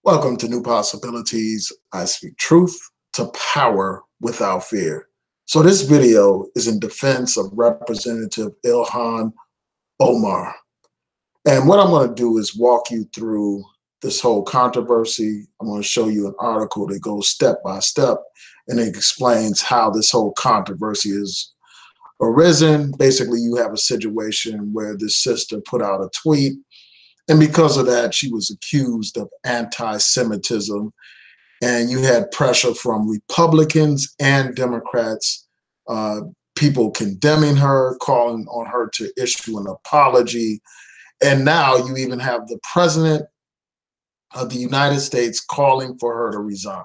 Welcome to New Possibilities. I speak truth to power without fear. So this video is in defense of Representative Ilhan Omar. And what I'm going to do is walk you through this whole controversy. I'm going to show you an article that goes step by step and it explains how this whole controversy is arisen. Basically, you have a situation where this sister put out a tweet, and because of that, she was accused of anti-Semitism. And you had pressure from Republicans and Democrats, people condemning her, calling on her to issue an apology. And now you even have the president of the United States calling for her to resign.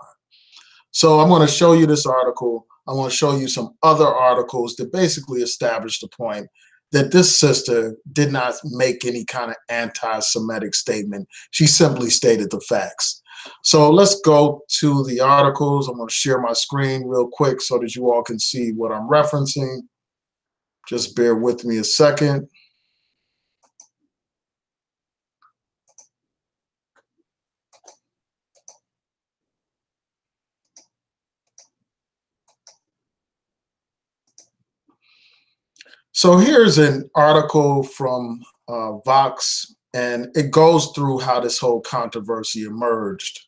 So I'm going to show you this article. I want to show you some other articles that basically establish the point that this sister did not make any kind of anti-Semitic statement. She simply stated the facts. So let's go to the articles. I'm going to share my screen real quick so that you all can see what I'm referencing. Just bear with me a second. So here's an article from Vox, and it goes through how this whole controversy emerged.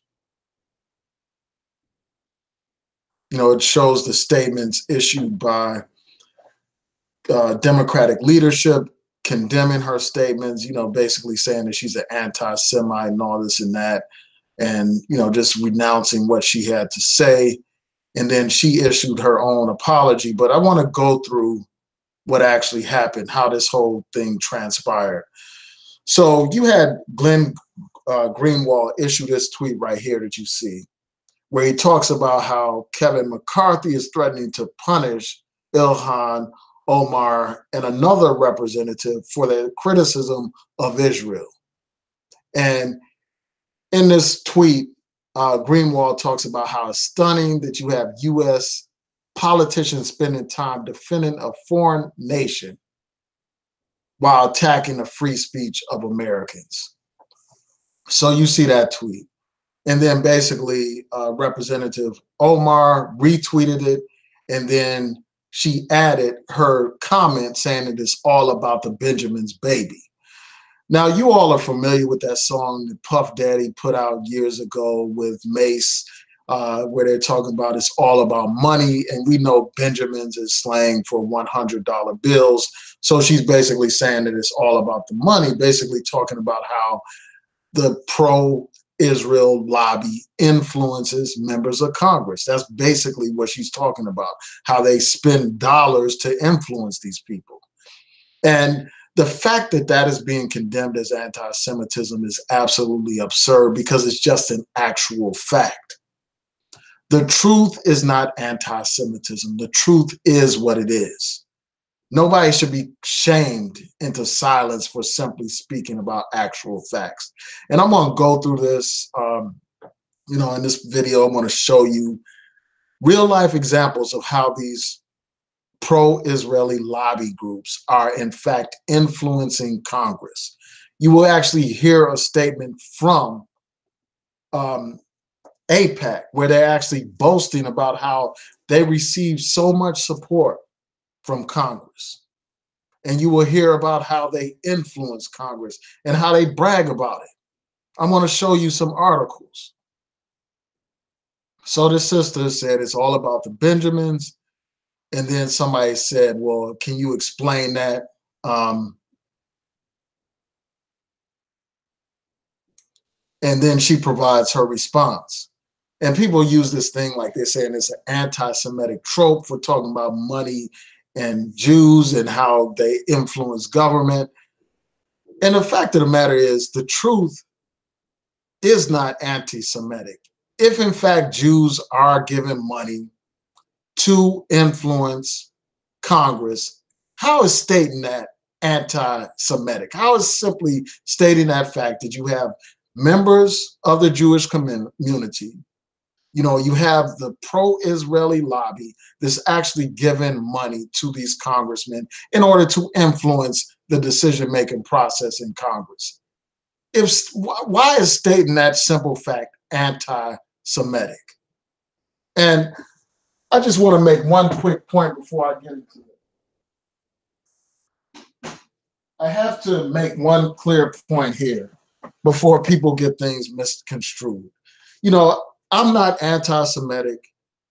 You know, it shows the statements issued by Democratic leadership condemning her statements, you know, basically saying that she's an anti-Semite and all this and that, and, you know, just renouncing what she had to say. And then she issued her own apology. But I want to go through what actually happened, how this whole thing transpired. So you had Glenn Greenwald issue this tweet right here that you see, where he talks about how Kevin McCarthy is threatening to punish Ilhan Omar and another representative for their criticism of Israel. And in this tweet, Greenwald talks about how it's stunning that you have U.S. politicians spending time defending a foreign nation while attacking the free speech of Americans. So you see that tweet. And then basically Representative Omar retweeted it, and then she added her comment saying that it's all about the Benjamin's baby. Now, you all are familiar with that song that Puff Daddy put out years ago with Mace, where they're talking about it's all about money. And we know Benjamins is slang for $100 bills. So she's basically saying that it's all about the money, basically talking about how the pro-Israel lobby influences members of Congress. That's basically what she's talking about, how they spend dollars to influence these people. And the fact that that is being condemned as anti-Semitism is absolutely absurd because it's just an actual fact. The truth is not anti-Semitism. The truth is what it is. Nobody should be shamed into silence for simply speaking about actual facts. And I'm going to go through this, you know, in this video. I'm going to show you real life examples of how these pro-Israeli lobby groups are in fact influencing Congress. You will actually hear a statement from AIPAC, where they're actually boasting about how they received so much support from Congress. And you will hear about how they influence Congress and how they brag about it. I'm going to show you some articles. So this sister said it's all about the Benjamins. And then somebody said, well, can you explain that? And then she provides her response. And people use this thing like they're saying it's an anti-Semitic trope for talking about money and Jews and how they influence government. And the fact of the matter is, the truth is not anti-Semitic. If in fact Jews are given money to influence Congress, how is stating that anti-Semitic? How is simply stating that fact that you have members of the Jewish community, you know, you have the pro-Israeli lobby that's actually giving money to these congressmen in order to influence the decision-making process in Congress. Why is stating that simple fact anti-Semitic. And I just want to make one quick point before I get into it. I have to make one clear point here before people get things misconstrued. You know, I'm not anti-Semitic.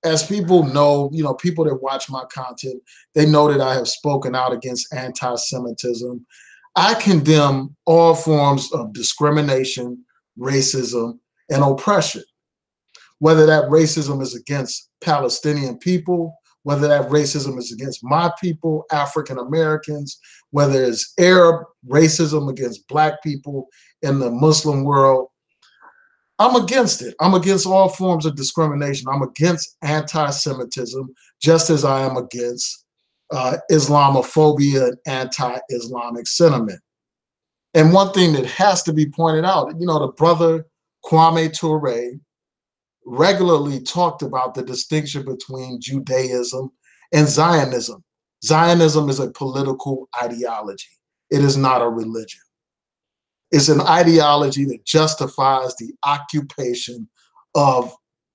As people know, you know, people that watch my content, they know that I have spoken out against anti-Semitism. I condemn all forms of discrimination, racism, and oppression, whether that racism is against Palestinian people, whether that racism is against my people, African Americans, whether it's Arab racism against Black people in the Muslim world. I'm against it. I'm against all forms of discrimination. I'm against anti-Semitism, just as I am against Islamophobia and anti-Islamic sentiment. And one thing that has to be pointed out, you know, the brother Kwame Ture regularly talked about the distinction between Judaism and Zionism. Zionism is a political ideology. It is not a religion. It's an ideology that justifies the occupation of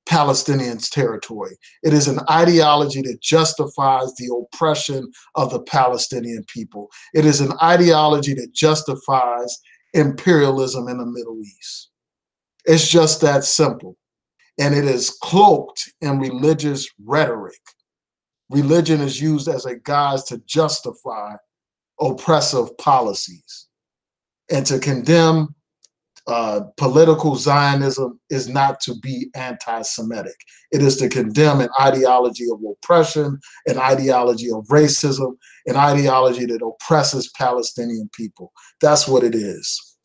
Palestinians' territory. It is an ideology that justifies the oppression of the Palestinian people. It is an ideology that justifies imperialism in the Middle East. It's just that simple. And it is cloaked in religious rhetoric. Religion is used as a guise to justify oppressive policies. And to condemn political Zionism is not to be anti-Semitic. It is to condemn an ideology of oppression, an ideology of racism, an ideology that oppresses Palestinian people. That's what it is.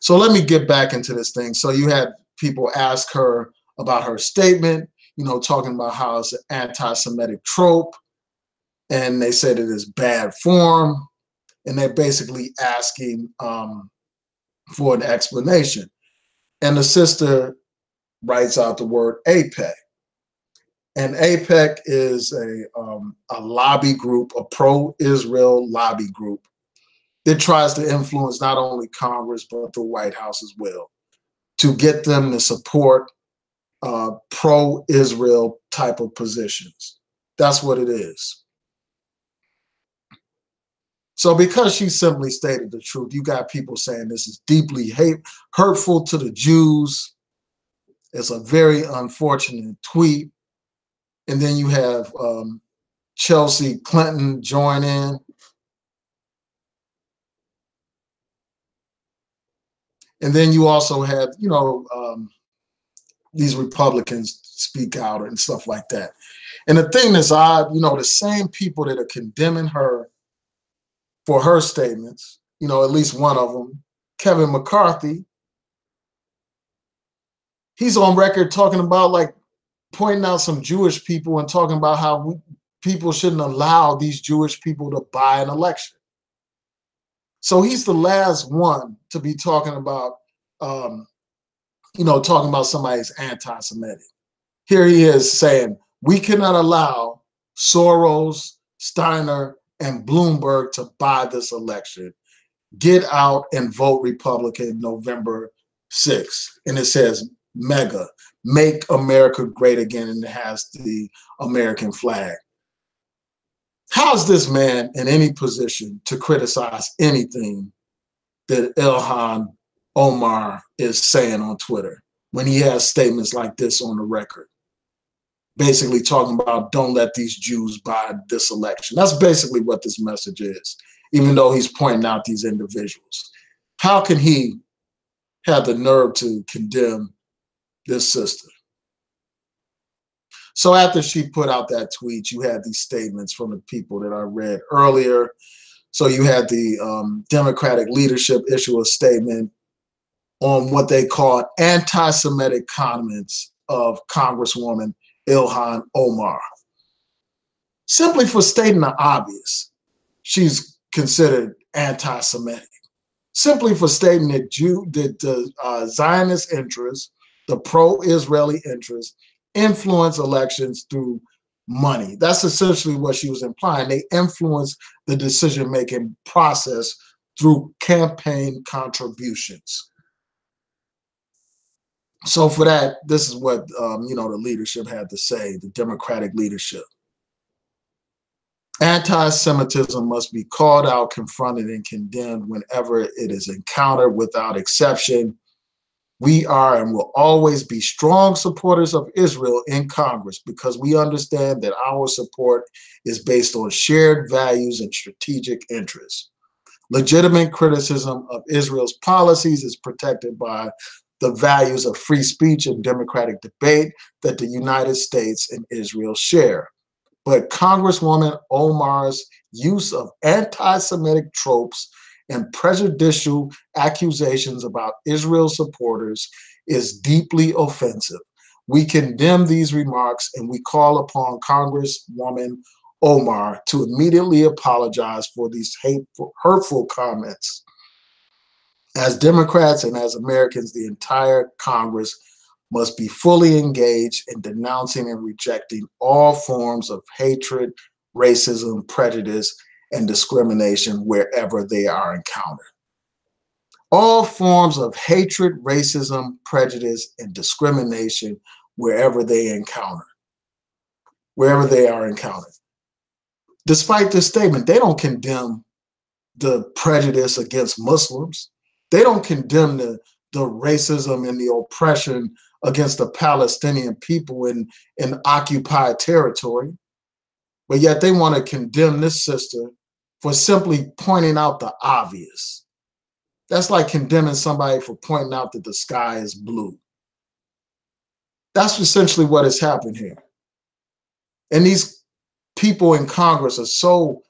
So let me get back into this thing. So you had people ask her about her statement, you know, talking about how it's an anti-Semitic trope, and they said it is bad form. And they're basically asking for an explanation. And the sister writes out the word AIPAC. And AIPAC is a lobby group, a pro-Israel lobby group that tries to influence not only Congress, but the White House as well, to get them to support pro-Israel type of positions. That's what it is. So because she simply stated the truth, you got people saying this is deeply hurtful to the Jews. It's a very unfortunate tweet. And then you have Chelsea Clinton join in. And then you also had, you know, these Republicans speak out and stuff like that. And the thing that's odd, you know, the same people that are condemning her for her statements, you know, at least one of them, Kevin McCarthy, he's on record talking about, like, pointing out some Jewish people and talking about how people shouldn't allow these Jewish people to buy an election. So he's the last one to be talking about, you know, talking about somebody's anti-Semitic. Here he is saying, we cannot allow Soros, Steiner, and Bloomberg to buy this election. Get out and vote Republican November 6th. And it says MEGA, Make America Great Again, and it has the American flag. How is this man in any position to criticize anything that Ilhan Omar is saying on Twitter when he has statements like this on the record? Basically talking about, don't let these Jews buy this election. That's basically what this message is, even though he's pointing out these individuals. How can he have the nerve to condemn this sister? So after she put out that tweet, you had these statements from the people that I read earlier. So you had the Democratic leadership issue a statement on what they called anti-Semitic comments of Congresswoman Ilhan Omar. Simply for stating the obvious, she's considered anti-Semitic. Simply for stating that the Zionist interests, the pro-Israeli interests, influence elections through money. That's essentially what she was implying. They influence the decision-making process through campaign contributions. So for that, this is what the leadership had to say, the Democratic leadership. Anti-Semitism must be called out, confronted, and condemned whenever it is encountered without exception. We are and will always be strong supporters of Israel in Congress because we understand that our support is based on shared values and strategic interests. Legitimate criticism of Israel's policies is protected by the values of free speech and democratic debate that the United States and Israel share. But Congresswoman Omar's use of anti-Semitic tropes and prejudicial accusations about Israel supporters is deeply offensive. We condemn these remarks and we call upon Congresswoman Omar to immediately apologize for these hurtful comments. As Democrats and as Americans, the entire Congress must be fully engaged in denouncing and rejecting all forms of hatred, racism, prejudice, and discrimination wherever they are encountered. All forms of hatred, racism, prejudice, and discrimination wherever they are encountered. Despite this statement, they don't condemn the prejudice against Muslims. They don't condemn the racism and the oppression against the Palestinian people in occupied territory. But yet they want to condemn this sister for simply pointing out the obvious. That's like condemning somebody for pointing out that the sky is blue. That's essentially what has happened here. And these people in Congress are so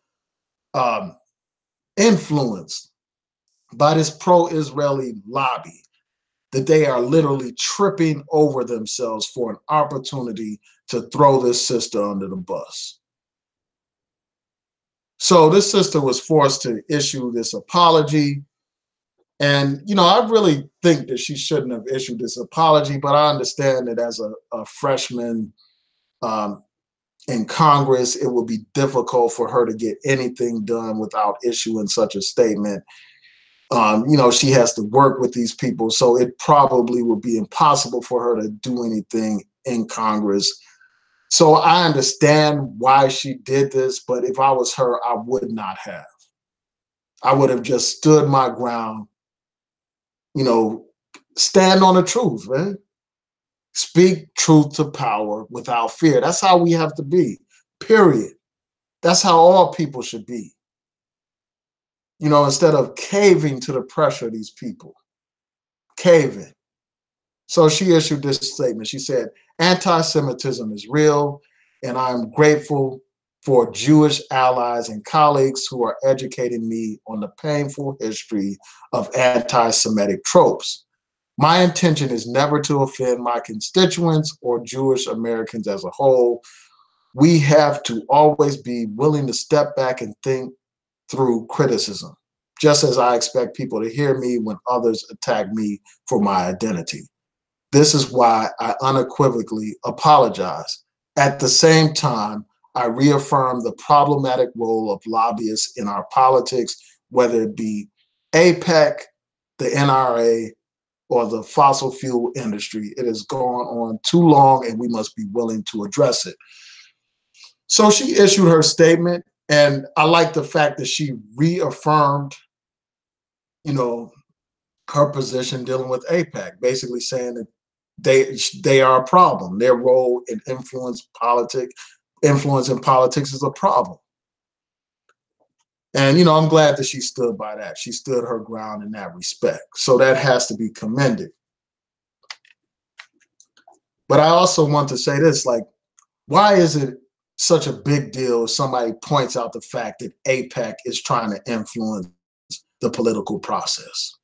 influenced by this pro-Israeli lobby that they are literally tripping over themselves for an opportunity to throw this sister under the bus. So this sister was forced to issue this apology. And, I really think that she shouldn't have issued this apology, but I understand that as a freshman in Congress, it would be difficult for her to get anything done without issuing such a statement. She has to work with these people, so it probably would be impossible for her to do anything in Congress. So I understand why she did this, but if I was her, I would not have. I would have just stood my ground, stand on the truth, man. Speak truth to power without fear. That's how we have to be, period. That's how all people should be. Instead of caving to the pressure of these people, caving. So she issued this statement. She said, anti-Semitism is real, and I'm grateful for Jewish allies and colleagues who are educating me on the painful history of anti-Semitic tropes. My intention is never to offend my constituents or Jewish Americans as a whole. We have to always be willing to step back and think through criticism, just as I expect people to hear me when others attack me for my identity. This is why I unequivocally apologize. At the same time, I reaffirm the problematic role of lobbyists in our politics, whether it be AIPAC, the NRA, or the fossil fuel industry. It has gone on too long, and we must be willing to address it. So she issued her statement, and I like the fact that she reaffirmed, her position dealing with AIPAC, basically saying that they are a problem. Their role in influence in politics is a problem. And, I'm glad that she stood by that. She stood her ground in that respect. So that has to be commended. But I also want to say this, why is it such a big deal if somebody points out the fact that AIPAC is trying to influence the political process?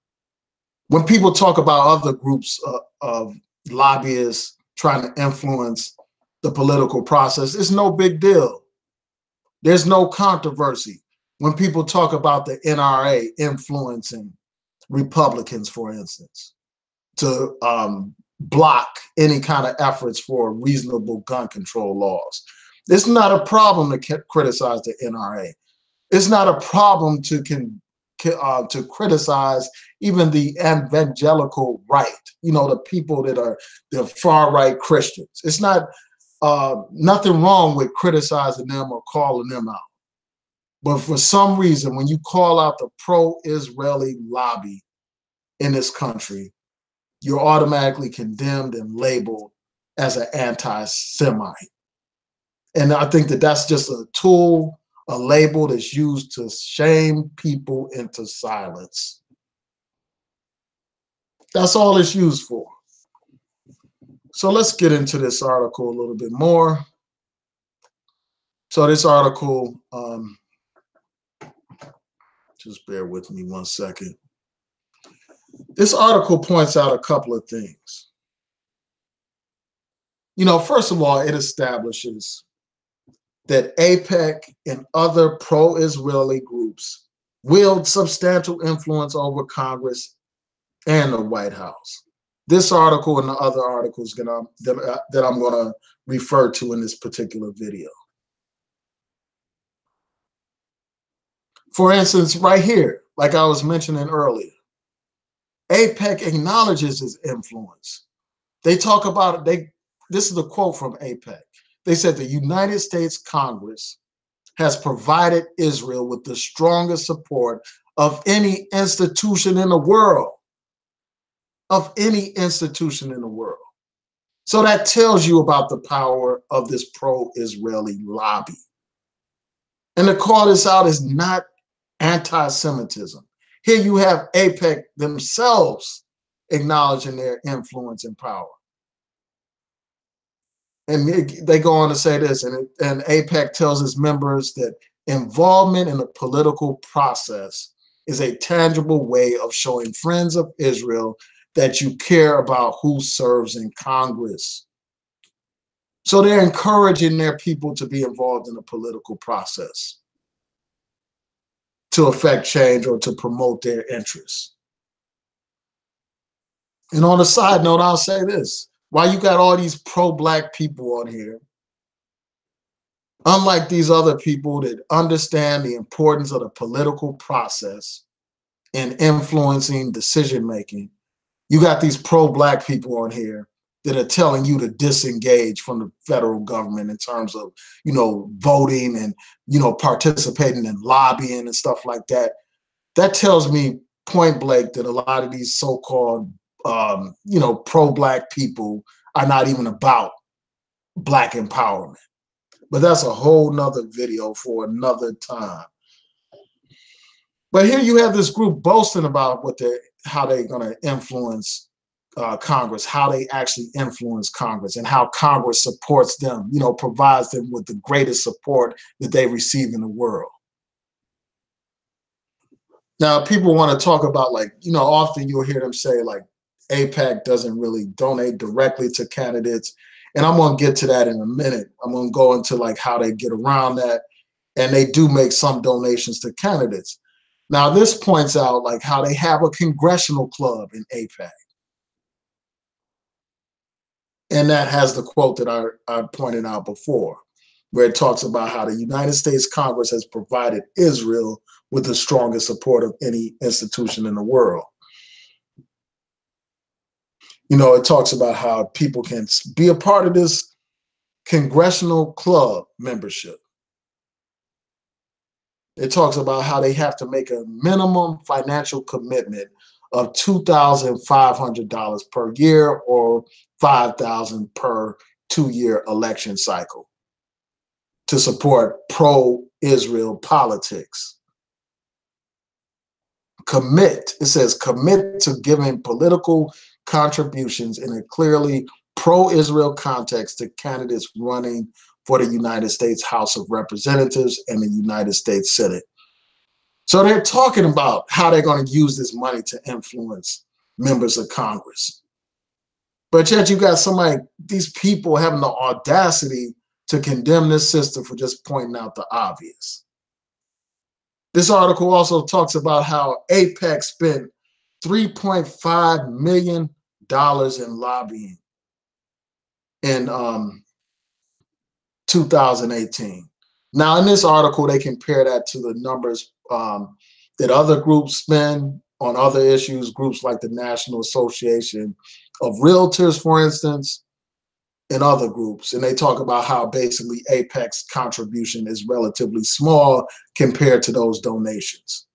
When people talk about other groups of lobbyists trying to influence the political process, it's no big deal. There's no controversy. When people talk about the NRA influencing Republicans, for instance, to block any kind of efforts for reasonable gun control laws, it's not a problem to criticize the NRA. It's not a problem to to criticize even the evangelical right, the people that are the far right Christians. It's not nothing wrong with criticizing them or calling them out. But for some reason, when you call out the pro-Israeli lobby in this country, you're automatically condemned and labeled as an anti-Semite. And I think that that's just a tool, a label that's used to shame people into silence. That's all it's used for. So let's get into this article a little bit more. So this article, just bear with me one second. This article points out a couple of things. First of all, it establishes that AIPAC and other pro-Israeli groups wield substantial influence over Congress and the White House. This article and the other articles that I'm going to refer to in this particular video. For instance, right here, like I was mentioning earlier, AIPAC acknowledges his influence. They talk about it. This is a quote from AIPAC. They said the United States Congress has provided Israel with the strongest support of any institution in the world. Of any institution in the world. So that tells you about the power of this pro-Israeli lobby. And to call this out is not anti-Semitism. Here you have AIPAC themselves acknowledging their influence and power. And they go on to say this, and AIPAC tells its members that involvement in the political process is a tangible way of showing friends of Israel that you care about who serves in Congress. So they're encouraging their people to be involved in the political process to affect change or to promote their interests. And on a side note, I'll say this. Why you got all these pro-Black people on here, unlike these other people that understand the importance of the political process in influencing decision-making, you got these pro-Black people on here that are telling you to disengage from the federal government in terms of, voting and, participating in lobbying and stuff like that. That tells me point blank that a lot of these so-called, pro-Black people are not even about Black empowerment. But that's a whole nother video for another time. But here you have this group boasting about how they're going to influence Congress, how they actually influence Congress, and how Congress supports them, provides them with the greatest support that they receive in the world. Now, people want to talk about, often you'll hear them say, AIPAC doesn't really donate directly to candidates. And I'm going to get to that in a minute. I'm going to go into, how they get around that. And they do make some donations to candidates. Now, this points out, how they have a congressional club in AIPAC. And that has the quote that I pointed out before, where it talks about how the United States Congress has provided Israel with the strongest support of any institution in the world. It talks about how people can be a part of this congressional club membership. It talks about how they have to make a minimum financial commitment of $2,500 per year or $5,000 per 2-year election cycle to support pro-Israel politics. It says commit to giving political contributions in a clearly pro-Israel context to candidates running for the United States House of Representatives and the United States Senate. So they're talking about how they're going to use this money to influence members of Congress. But yet you got these people having the audacity to condemn this system for just pointing out the obvious. This article also talks about how AIPAC spent $3.5 million in lobbying in 2018. Now, in this article, they compare that to the numbers that that other groups spend on other issues, groups like the National Association of Realtors, for instance, and other groups. And they talk about how basically AIPAC's contribution is relatively small compared to those donations.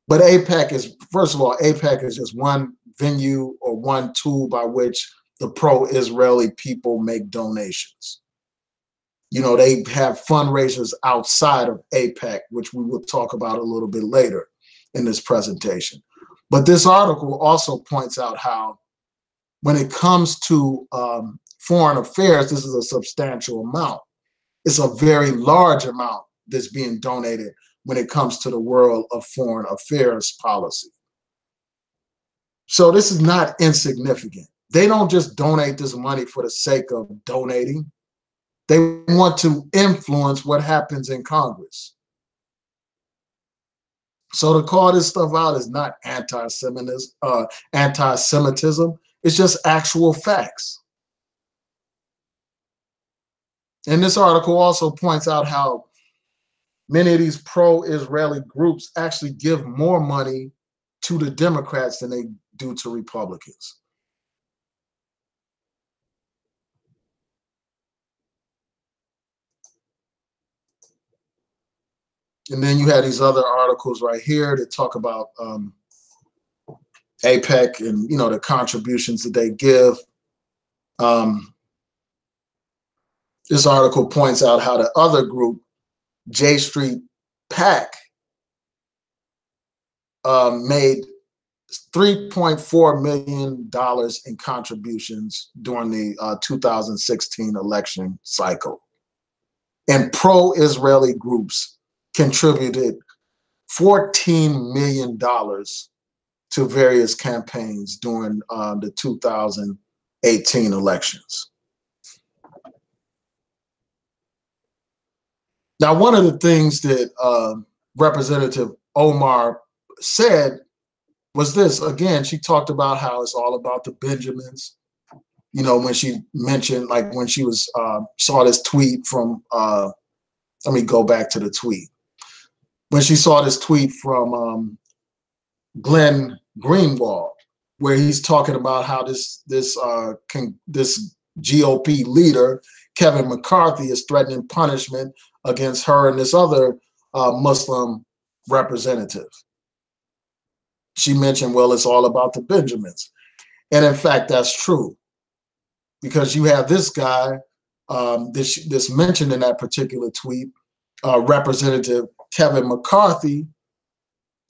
But AIPAC is, first of all, AIPAC is just one venue or one tool by which the pro-Israeli people make donations. You know, they have fundraisers outside of AIPAC, which we will talk about a little bit later in this presentation. But this article also points out how when it comes to foreign affairs, this is a substantial amount. It's a very large amount that's being donated when it comes to the world of foreign affairs policy. So this is not insignificant. They don't just donate this money for the sake of donating. They want to influence what happens in Congress. So to call this stuff out is not anti-Semitism. It's just actual facts. And this article also points out how many of these pro-Israeli groups actually give more money to the Democrats than they do to Republicans. And then you have these other articles right here that talk about AIPAC and, you know, the contributions that they give. This article points out how the other group, J Street PAC, made $3.4 million in contributions during the 2016 election cycle. And pro-Israeli groups contributed $14 million to various campaigns during the 2018 elections. Now, one of the things that Representative Omar said was this. Again, she talked about how it's all about the Benjamins. You know, when she mentioned, like when she was saw this tweet from, let me go back to the tweet. When she saw this tweet from Glenn Greenwald, where he's talking about how this GOP leader, Kevin McCarthy, is threatening punishment against her and this other Muslim representative. She mentioned, well, it's all about the Benjamins. And in fact, that's true. Because you have this guy, this mentioned in that particular tweet, Representative Kevin McCarthy.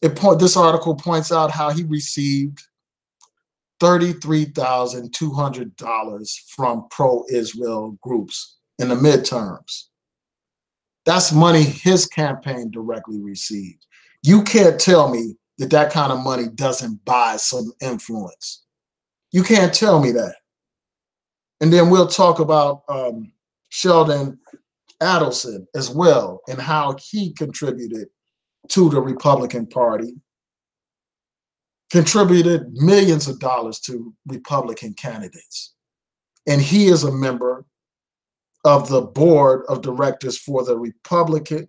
This article points out how he received $33,200 from pro-Israel groups in the midterms. That's money his campaign directly received. You can't tell me that that kind of money doesn't buy some influence. You can't tell me that. And then we'll talk about Sheldon Adelson as well and how he contributed to the Republican Party, contributed millions of dollars to Republican candidates. And he is a member of the board of directors for the Republican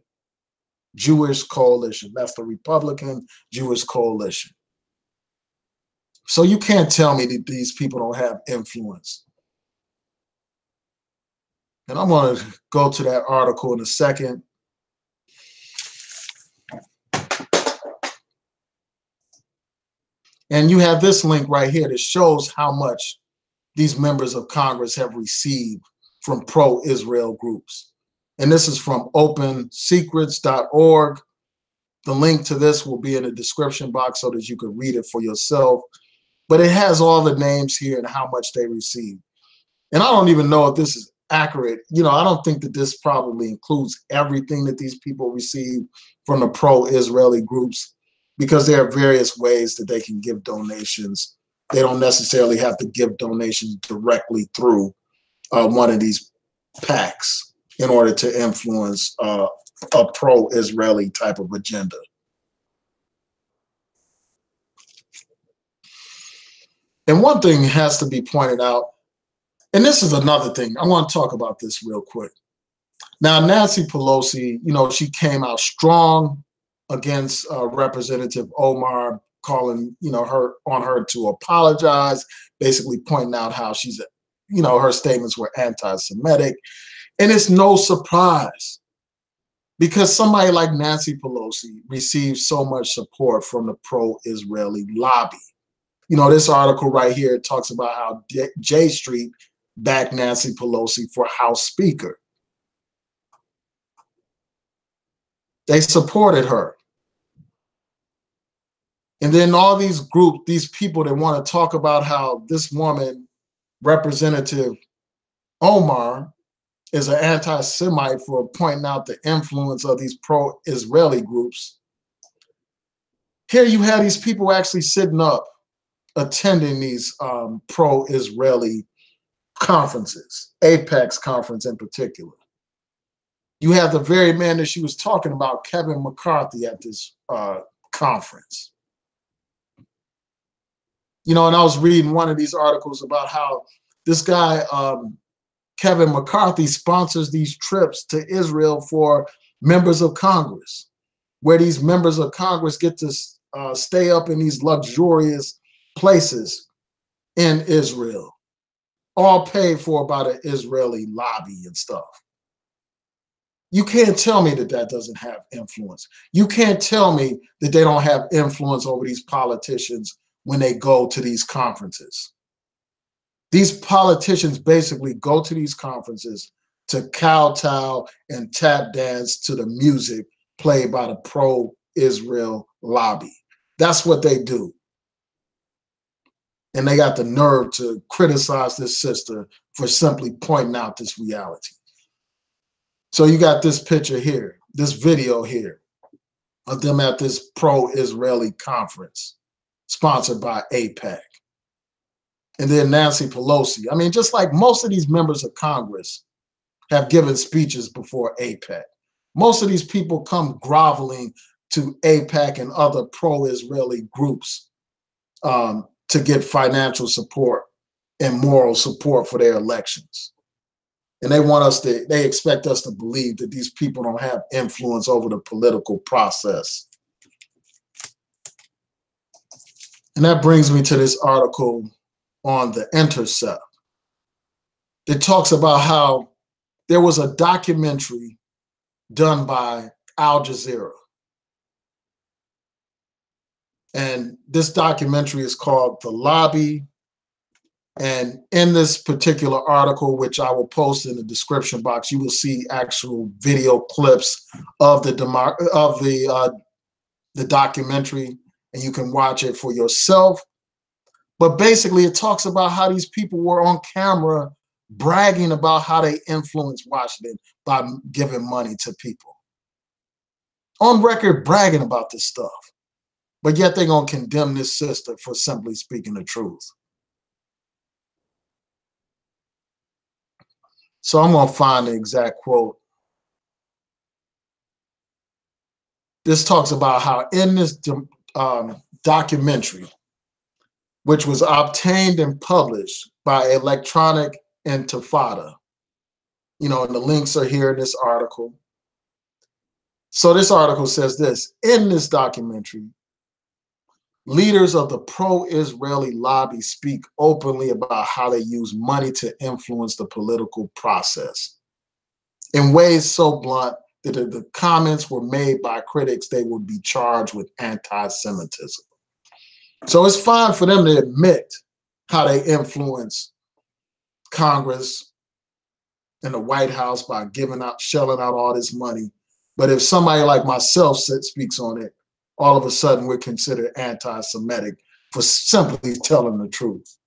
Jewish Coalition. That's the Republican Jewish Coalition. So you can't tell me that these people don't have influence. And I'm going to go to that article in a second. And you have this link right here that shows how much these members of Congress have received from pro-Israel groups. And this is from opensecrets.org. The link to this will be in the description box so that you can read it for yourself. But it has all the names here and how much they received. And I don't even know if this is accurate. You know, I don't think that this probably includes everything that these people receive from the pro-Israeli groups, because there are various ways that they can give donations. They don't necessarily have to give donations directly through one of these PACs in order to influence a pro-Israeli type of agenda. And one thing has to be pointed out, and this is another thing, I want to talk about this real quick. Now, Nancy Pelosi, you know, she came out strong against Representative Omar, calling, her to apologize, basically pointing out how she's, her statements were anti-Semitic. And it's no surprise because somebody like Nancy Pelosi receives so much support from the pro-Israeli lobby. This article right here talks about how J Street backed Nancy Pelosi for House Speaker. They supported her. And then all these groups, these people that want to talk about how this woman, Representative Omar, is an anti-Semite for pointing out the influence of these pro-Israeli groups. Here you have these people actually sitting up, attending these pro-Israeli conferences, AIPAC's conference in particular. You have the very man that she was talking about, Kevin McCarthy, at this conference. And I was reading one of these articles about how this guy, Kevin McCarthy, sponsors these trips to Israel for members of Congress, where these members of Congress get to stay up in these luxurious places in Israel, all paid for by the Israeli lobby and stuff. You can't tell me that that doesn't have influence. You can't tell me that they don't have influence over these politicians when they go to these conferences. These politicians basically go to these conferences to kowtow and tap dance to the music played by the pro-Israel lobby. That's what they do. And they got the nerve to criticize this sister for simply pointing out this reality. So you got this picture here, this video here of them at this pro-Israeli conference sponsored by AIPAC. And then Nancy Pelosi. I mean, just like most of these members of Congress have given speeches before AIPAC. Most of these people come groveling to AIPAC and other pro-Israeli groups to get financial support and moral support for their elections. And they expect us to believe that these people don't have influence over the political process. And that brings me to this article on The Intercept. It talks about how there was a documentary done by Al Jazeera. And this documentary is called The Lobby. And in this particular article, which I will post in the description box, you will see actual video clips of the documentary, and you can watch it for yourself. But basically, it talks about how these people were on camera bragging about how they influenced Washington by giving money to people. On record, bragging about this stuff. But yet they're going to condemn this sister for simply speaking the truth. So I'm going to find the exact quote. This talks about how in this documentary, which was obtained and published by Electronic Intifada, and the links are here in this article. So this article says this: in this documentary, leaders of the pro-Israeli lobby speak openly about how they use money to influence the political process in ways so blunt that if the comments were made by critics, they would be charged with anti-Semitism. So it's fine for them to admit how they influence Congress and the White House by shelling out all this money. But if somebody like myself speaks on it, all of a sudden we're considered anti-Semitic for simply telling the truth.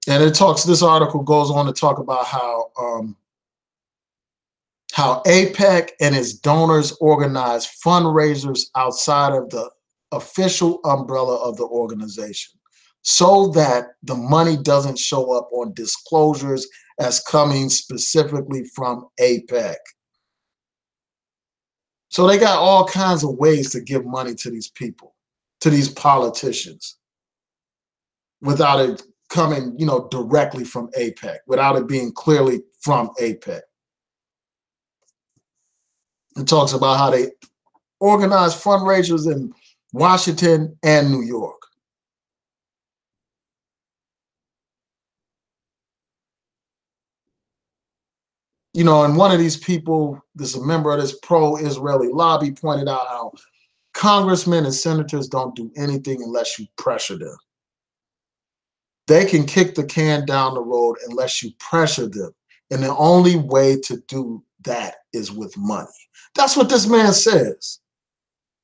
And this article goes on to talk about how AIPAC and its donors organize fundraisers outside of the official umbrella of the organization so that the money doesn't show up on disclosures as coming specifically from AIPAC. So they got all kinds of ways to give money to these people, to these politicians, without it coming, directly from AIPAC, without it being clearly from AIPAC. It talks about how they organize fundraisers in Washington and New York. And one of these people, this is a member of this pro-Israeli lobby, pointed out how congressmen and senators don't do anything unless you pressure them. They can kick the can down the road unless you pressure them. And the only way to do that is with money. That's what this man says.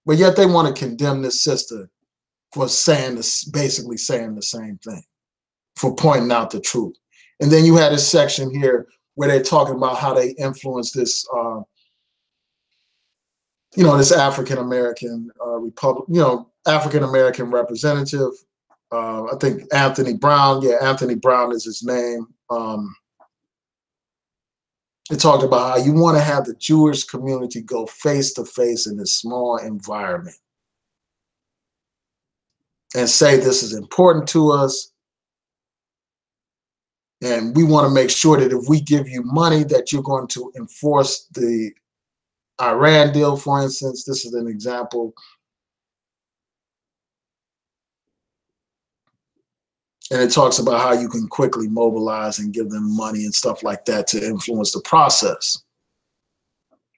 But yet they want to condemn this sister for saying this, basically saying the same thing, for pointing out the truth. And then you had this section here where they're talking about how they influence this, this African-American African-American representative. I think Anthony Brown. Yeah, Anthony Brown is his name. It talked about how you want to have the Jewish community go face to face in this small environment and say this is important to us. And we want to make sure that if we give you money that you're going to enforce the Iran deal, for instance. This is an example. And it talks about how you can quickly mobilize and give them money and stuff like that to influence the process.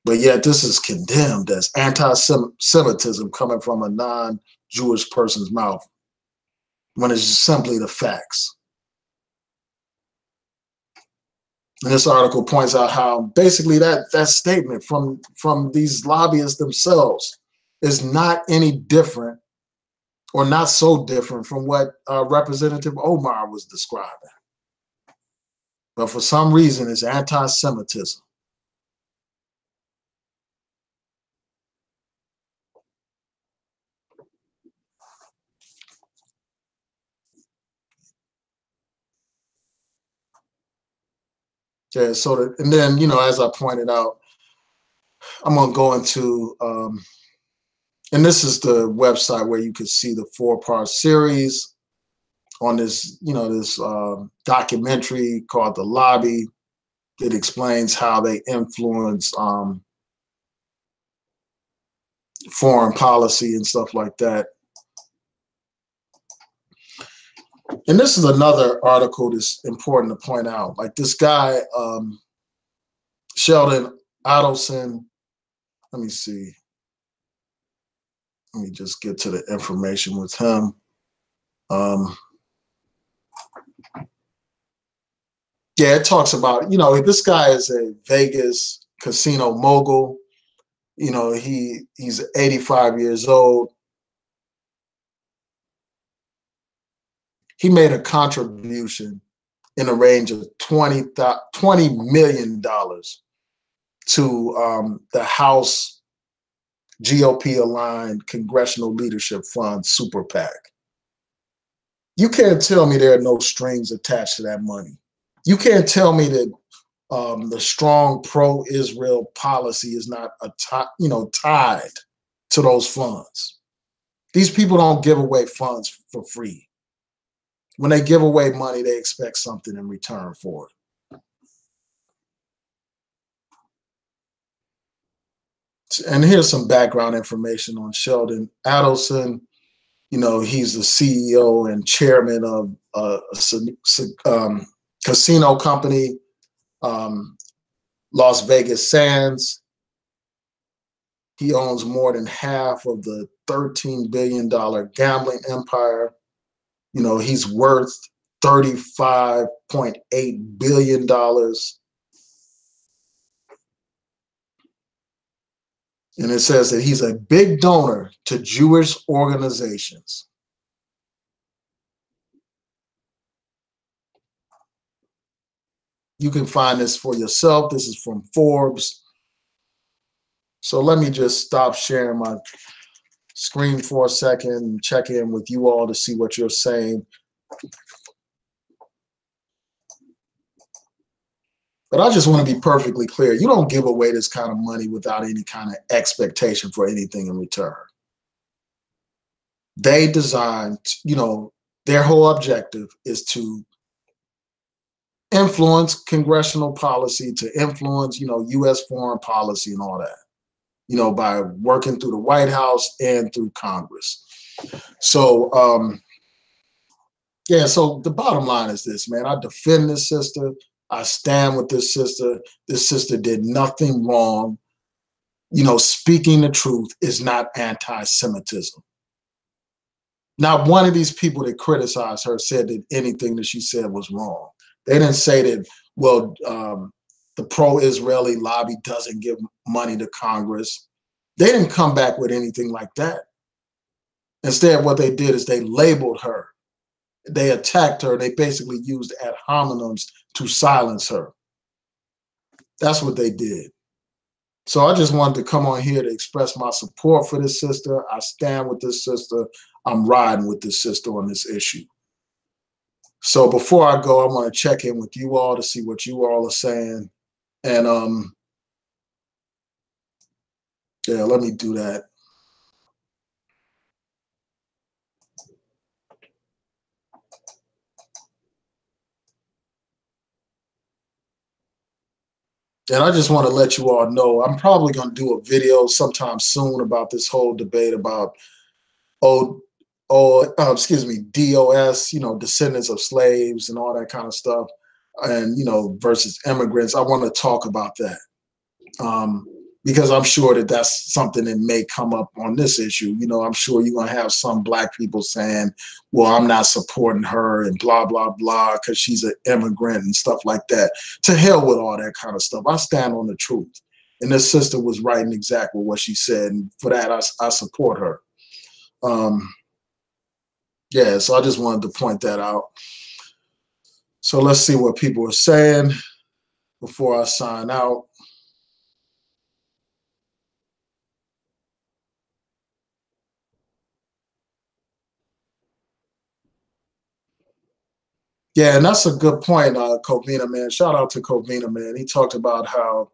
But yet this is condemned as anti-Semitism coming from a non-Jewish person's mouth, when it's just simply the facts. And this article points out how basically that statement from these lobbyists themselves is not any different, or not so different, from what Representative Omar was describing. But for some reason, it's anti-Semitism. Yeah, and then, as I pointed out, I'm going to go into, and this is the website where you can see the 4-part series on this, this documentary called The Lobby. It explains how they influence foreign policy and stuff like that. And this is another article that's important to point out. Like this guy, Sheldon Adelson, let me see. Let me just get to the information with him. Yeah, it talks about, this guy is a Vegas casino mogul. He's 85 years old. He made a contribution in a range of $20 million to the House GOP-aligned Congressional Leadership Fund, Super PAC. You can't tell me there are no strings attached to that money. You can't tell me that the strong pro-Israel policy is not tied to those funds. These people don't give away funds for free. When they give away money, they expect something in return for it. And here's some background information on Sheldon Adelson. He's the CEO and chairman of a casino company, Las Vegas Sands. He owns more than half of the $13 billion gambling empire. He's worth $35.8 billion. And it says that he's a big donor to Jewish organizations. You can find this for yourself. This is from Forbes. So let me just stop sharing my screen for a second and check in with you all to see what you're saying. But I just want to be perfectly clear. You don't give away this kind of money without any kind of expectation for anything in return. They designed, Their whole objective is to influence congressional policy, to influence, U.S. foreign policy and all that, by working through the White House and through Congress. So, yeah, so the bottom line is this, man. I defend this sister. I stand with this sister. This sister did nothing wrong. Speaking the truth is not anti-Semitism. Not one of these people that criticized her said that anything that she said was wrong. They didn't say that, well, the pro-Israeli lobby doesn't give money to Congress. They didn't come back with anything like that. Instead, what they did is they labeled her. They attacked her. They basically used ad hominems to silence her. That's what they did. So I just wanted to come on here to express my support for this sister. I stand with this sister. I'm riding with this sister on this issue. So before I go, I want to check in with you all to see what you all are saying. And yeah, let me do that. And I just want to let you all know, I'm probably going to do a video sometime soon about this whole debate about, DOS, descendants of slaves and all that kind of stuff, and, versus immigrants. I want to talk about that because I'm sure that that's something that may come up on this issue. I'm sure you're going to have some Black people saying, well, I'm not supporting her and blah, blah, blah, because she's an immigrant and stuff like that. To hell with all that kind of stuff. I stand on the truth. And this sister was right in exactly what she said. And for that, I support her. Yeah, so I just wanted to point that out. So let's see what people are saying before I sign out. Yeah, and that's a good point, Covina, man. Shout out to Covina, man. He talked about how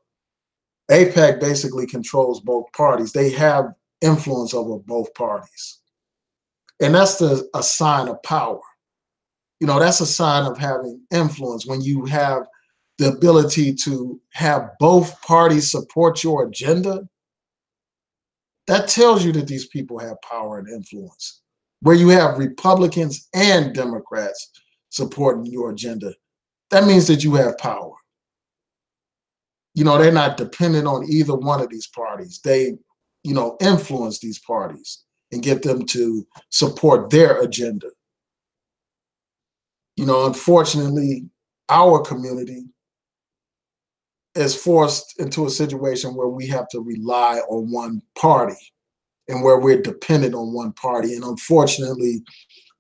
AIPAC basically controls both parties. They have influence over both parties. And that's a sign of power. That's a sign of having influence when you have the ability to have both parties support your agenda. That tells you that these people have power and influence. Where you have Republicans and Democrats supporting your agenda, that means that you have power. They're not dependent on either one of these parties. They, influence these parties and get them to support their agenda. Unfortunately, our community is forced into a situation where we have to rely on one party and where we're dependent on one party. And unfortunately,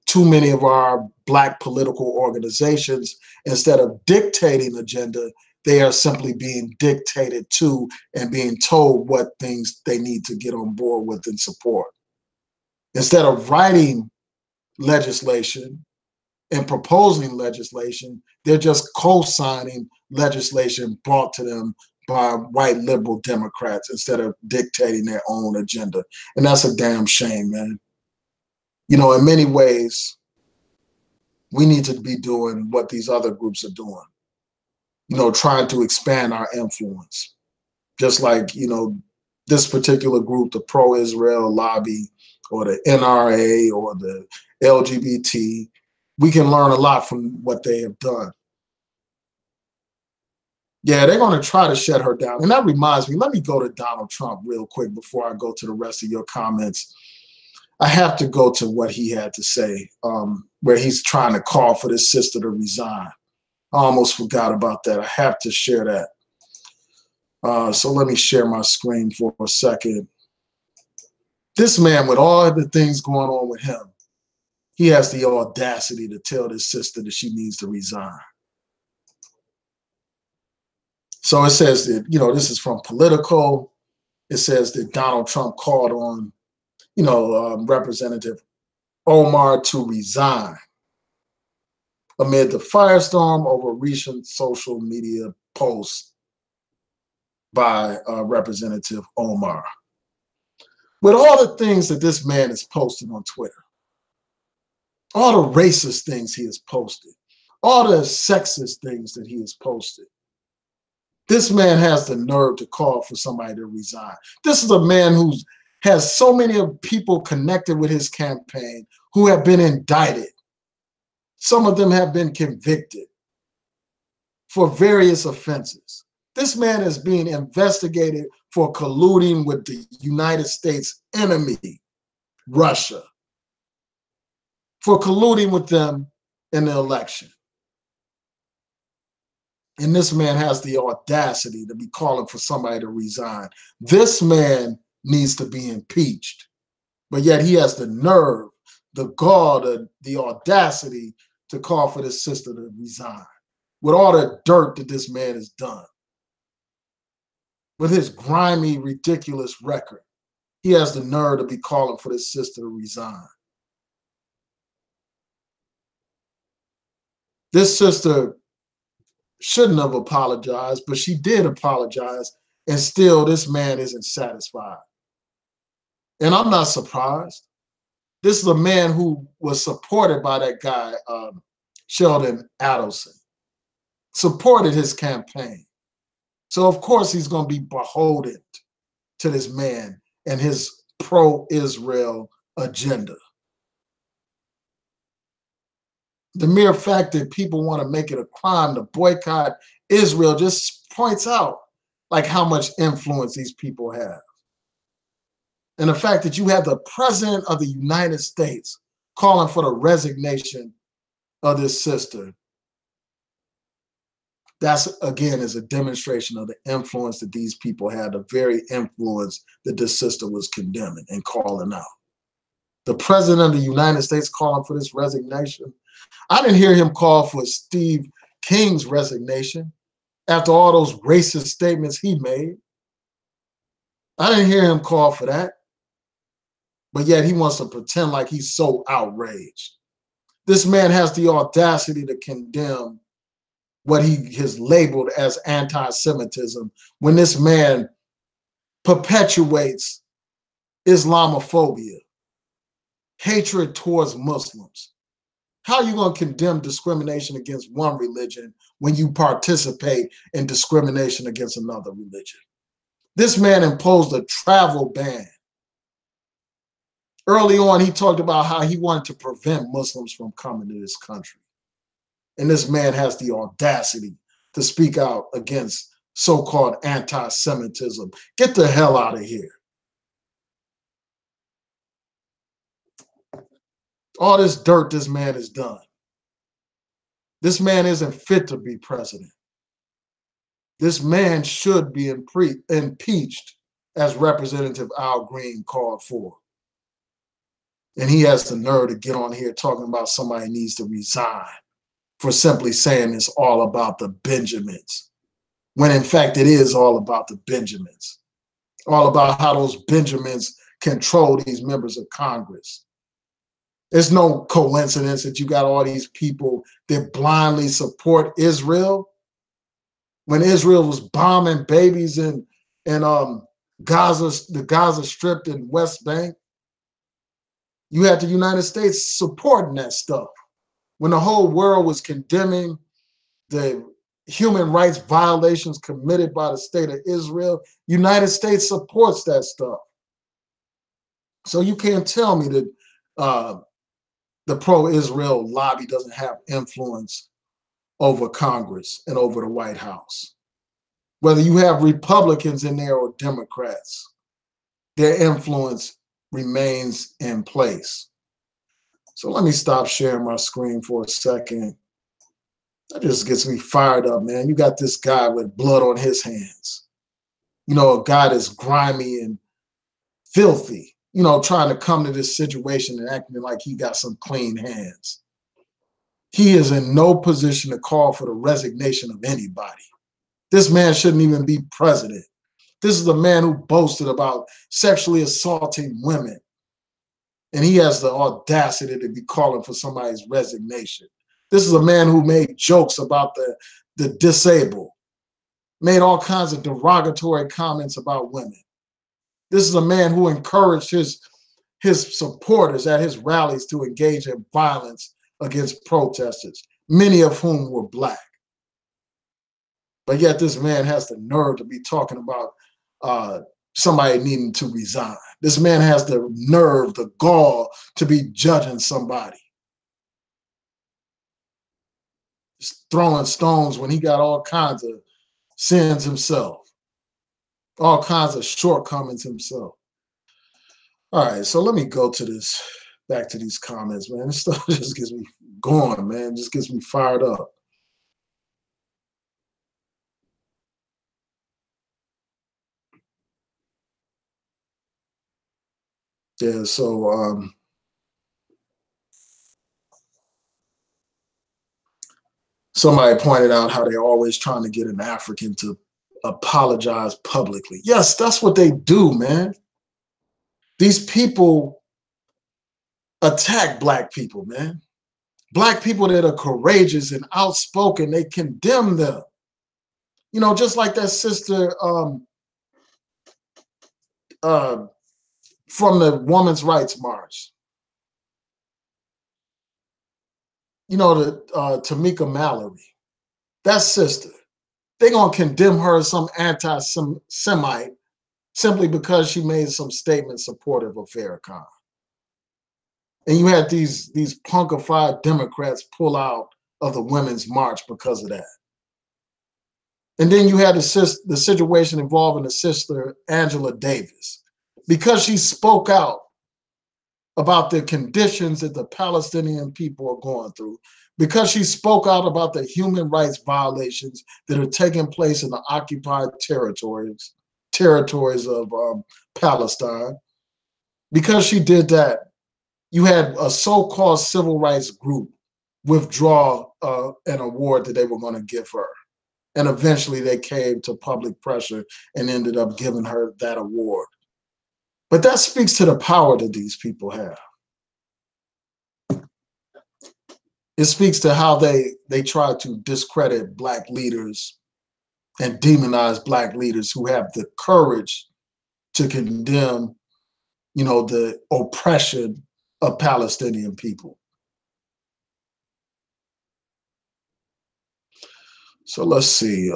too many of our Black political organizations, instead of dictating agenda, they are simply being dictated to and being told what things they need to get on board with and support. Instead of writing legislation and proposing legislation, they're just co-signing legislation brought to them by white liberal Democrats instead of dictating their own agenda. And that's a damn shame, man. In many ways, we need to be doing what these other groups are doing, trying to expand our influence. Just like, this particular group, the pro-Israel lobby or the NRA or the LGBT, we can learn a lot from what they have done. Yeah, they're going to try to shut her down. And that reminds me, let me go to Donald Trump real quick before I go to the rest of your comments. I have to go to what he had to say, where he's trying to call for this sister to resign. I almost forgot about that. I have to share that. So let me share my screen for a second. This man, with all the things going on with him, he has the audacity to tell this sister that she needs to resign. So it says that, this is from Politico. It says that Donald Trump called on, Representative Omar to resign amid the firestorm over recent social media posts by Representative Omar. With all the things that this man is posting on Twitter, all the racist things he has posted, all the sexist things that he has posted. This man has the nerve to call for somebody to resign. This is a man who has so many people connected with his campaign who have been indicted. Some of them have been convicted for various offenses. This man is being investigated for colluding with the United States enemy, Russia, for colluding with them in the election. And this man has the audacity to be calling for somebody to resign. This man needs to be impeached, but yet he has the nerve, the gall, the audacity to call for this sister to resign with all the dirt that this man has done. With his grimy, ridiculous record, he has the nerve to be calling for this sister to resign. This sister shouldn't have apologized, but she did apologize, and still this man isn't satisfied. And I'm not surprised. This is a man who was supported by that guy, Sheldon Adelson, supported his campaign. So of course he's going to be beholden to this man and his pro-Israel agenda. The mere fact that people want to make it a crime to boycott Israel just points out like how much influence these people have. And the fact that you have the president of the United States calling for the resignation of this sister, that's, again, is a demonstration of the influence that these people had, the very influence that this sister was condemning and calling out. The president of the United States calling for this resignation. I didn't hear him call for Steve King's resignation after all those racist statements he made. I didn't hear him call for that. But yet he wants to pretend like he's so outraged. This man has the audacity to condemn what he has labeled as anti-Semitism when this man perpetuates Islamophobia, hatred towards Muslims. How are you going to condemn discrimination against one religion when you participate in discrimination against another religion? This man imposed a travel ban. Early on, he talked about how he wanted to prevent Muslims from coming to this country. And this man has the audacity to speak out against so-called anti-Semitism. Get the hell out of here. All this dirt this man has done. This man isn't fit to be president. This man should be impeached, as Representative Al Green called for. And he has the nerve to get on here talking about somebody needs to resign for simply saying it's all about the Benjamins, when in fact it is all about the Benjamins, all about how those Benjamins control these members of Congress. It's no coincidence that you got all these people that blindly support Israel. When Israel was bombing babies in Gaza, the Gaza Strip and West Bank, you had the United States supporting that stuff. When the whole world was condemning the human rights violations committed by the state of Israel, United States supports that stuff. So you can't tell me that the pro-Israel lobby doesn't have influence over Congress and over the White House. Whether you have Republicans in there or Democrats, their influence remains in place. So let me stop sharing my screen for a second. That just gets me fired up, man. You got this guy with blood on his hands. You know, a guy that's grimy and filthy, you know, trying to come to this situation and acting like he got some clean hands. He is in no position to call for the resignation of anybody. This man shouldn't even be president. This is a man who boasted about sexually assaulting women. And he has the audacity to be calling for somebody's resignation. This is a man who made jokes about the disabled, made all kinds of derogatory comments about women. This is a man who encouraged his his supporters at his rallies to engage in violence against protesters, many of whom were Black. But yet this man has the nerve to be talking about somebody needing to resign. This man has the nerve, the gall to be judging somebody. Just throwing stones when he got all kinds of sins himself, all kinds of shortcomings himself. All right, so let me go to this, back to these comments, man. This stuff just gets me going, man. Just gets me fired up. Yeah, so somebody pointed out how they're always trying to get an African to apologize publicly. Yes, that's what they do, man. These people attack Black people, man. Black people that are courageous and outspoken, they condemn them. You know, just like that sister from the Women's Rights March. You know, the Tamika Mallory, that sister. They're going to condemn her as some anti-Semite simply because she made some statements supportive of Farrakhan. And you had these punkified Democrats pull out of the Women's March because of that. And then you had the situation involving the sister, Angela Davis, because she spoke out about the conditions that the Palestinian people are going through, because she spoke out about the human rights violations that are taking place in the occupied territories of Palestine. Because she did that, you had a so-called civil rights group withdraw an award that they were going to give her. And eventually they caved to public pressure and ended up giving her that award. But that speaks to the power that these people have. It speaks to how they try to discredit Black leaders and demonize Black leaders who have the courage to condemn, you know, the oppression of Palestinian people. So let's see.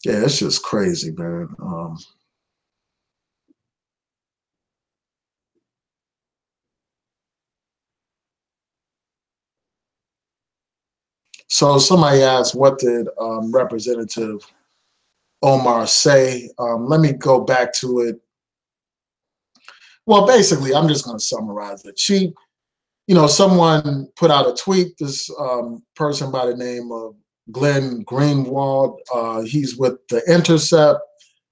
Yeah, it's just crazy, man. So somebody asked, what did Representative Omar say? Let me go back to it. Well, basically, I'm just going to summarize it. She, you know, someone put out a tweet, this person by the name of Glenn Greenwald. He's with The Intercept.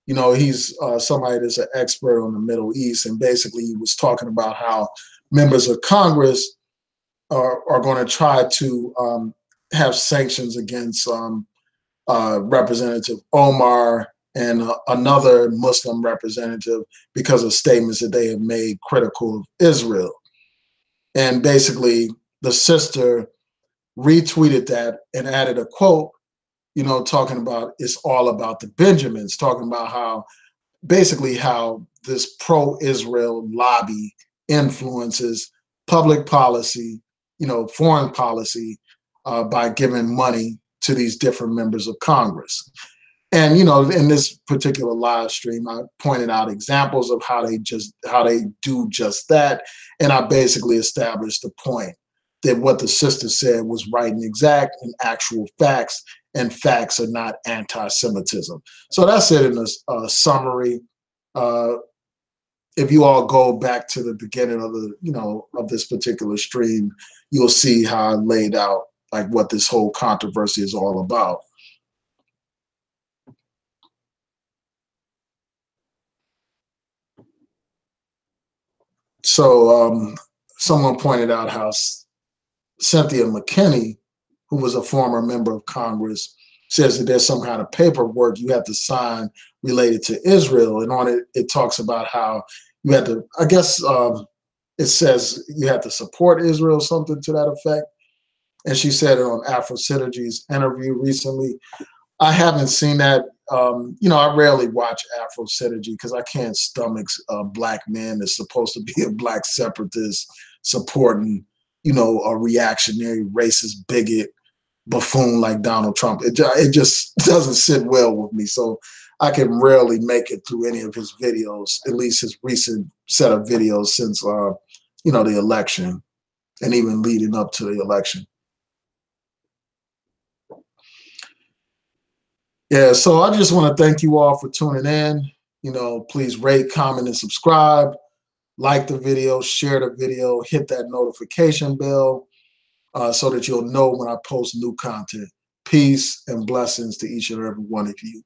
You know, he's somebody that's an expert on the Middle East. And basically, he was talking about how members of Congress are going to try to have sanctions against Representative Omar and another Muslim representative because of statements that they have made critical of Israel. And basically, the sister retweeted that and added a quote, you know, talking about it's all about the Benjamins, talking about how basically how this pro-Israel lobby influences public policy, you know, foreign policy by giving money to these different members of Congress. And, you know, in this particular live stream, I pointed out examples of how they do just that. And I basically established the point that what the sister said was right and exact and actual facts, and facts are not anti-Semitism. So that's it in a summary. If you all go back to the beginning of the, you know, of this particular stream, you'll see how I laid out like what this whole controversy is all about. So someone pointed out how Cynthia McKinney, who was a former member of Congress, says that there's some kind of paperwork you have to sign related to Israel. And on it, it talks about how you had to, I guess, it says you have to support Israel, something to that effect. And she said it on Afro Synergy's interview recently. I haven't seen that. I rarely watch Afro Synergy because I can't stomach a black man that's supposed to be a black separatist supporting, a reactionary, racist, bigot, buffoon like Donald Trump. It just doesn't sit well with me. So I can rarely make it through any of his videos, at least his recent set of videos since, the election and even leading up to the election. Yeah, so I just want to thank you all for tuning in. Please rate, comment, and subscribe. Like the video, share the video, hit that notification bell so that you'll know when I post new content. Peace and blessings to each and every one of you.